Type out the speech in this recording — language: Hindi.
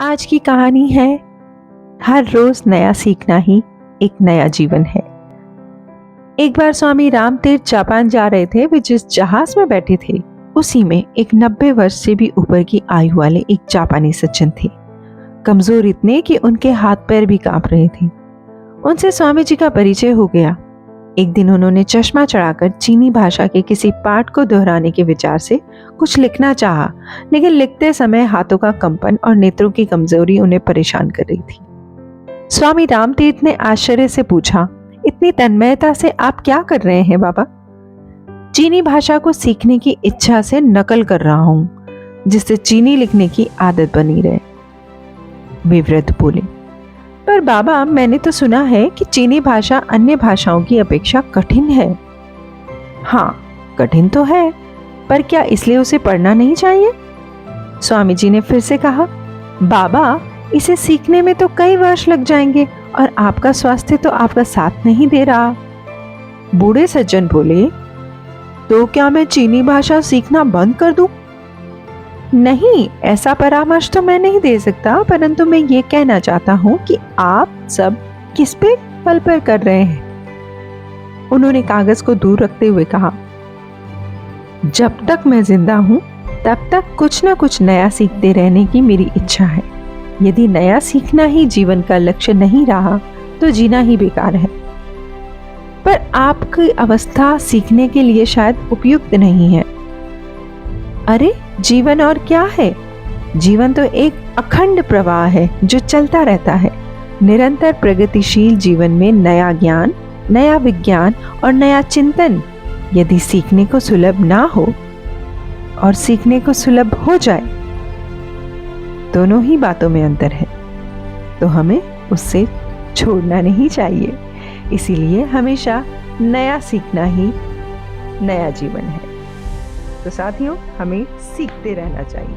आज की कहानी है, हर रोज नया सीखना ही एक नया जीवन है। एक बार स्वामी रामतीर्थ जापान जा रहे थे। वे जिस जहाज में बैठे थे उसी में एक 90 वर्ष से भी ऊपर की आयु वाले एक जापानी सज्जन थे। कमजोर इतने कि उनके हाथ पैर भी कांप रहे थे। उनसे स्वामी जी का परिचय हो गया। एक दिन उन्होंने चश्मा चढ़ाकर चीनी भाषा के किसी पाठ को दोहराने के विचार से कुछ लिखना चाहा, लेकिन लिखते समय हाथों का कंपन और नेत्रों की कमजोरी उन्हें परेशान कर रही थी। स्वामी रामतीर्थ ने आश्चर्य से पूछा, इतनी तन्मयता से आप क्या कर रहे हैं बाबा? चीनी भाषा को सीखने की इच्छा से नकल कर रहा हूं, जिससे चीनी लिखने की आदत बनी रहे। वे वृद्ध बोले, पर बाबा मैंने तो सुना है कि चीनी भाषा अन्य भाषाओं की अपेक्षा कठिन है। हाँ, कठिन तो है, पर क्या इसलिए उसे पढ़ना नहीं चाहिए? स्वामी जी ने फिर से कहा, बाबा इसे सीखने में तो कई वर्ष लग जाएंगे और आपका स्वास्थ्य तो आपका साथ नहीं दे रहा। बूढ़े सज्जन बोले, तो क्या मैं चीनी भाषा सीखना बंद कर दूं? नहीं, ऐसा परामर्श तो मैं नहीं दे सकता, परंतु मैं ये कहना चाहता हूँ कि आप सब किस पे बल पर कर रहे हैं? उन्होंने कागज को दूर रखते हुए कहा, जब तक मैं जिंदा हूँ तब तक कुछ न कुछ नया सीखते रहने की मेरी इच्छा है। यदि नया सीखना ही जीवन का लक्ष्य नहीं रहा तो जीना ही बेकार है। पर आपकी अवस्था सीखने के लिए शायद उपयुक्त नहीं है। अरे जीवन और क्या है? जीवन तो एक अखंड प्रवाह है जो चलता रहता है। निरंतर प्रगतिशील जीवन में नया ज्ञान, नया विज्ञान और नया चिंतन। यदि सीखने को सुलभ ना हो और सीखने को सुलभ हो जाए, दोनों ही बातों में अंतर है, तो हमें उससे छोड़ना नहीं चाहिए। इसीलिए हमेशा नया सीखना ही नया जीवन है। तो साथियों, हमें सीखते रहना चाहिए।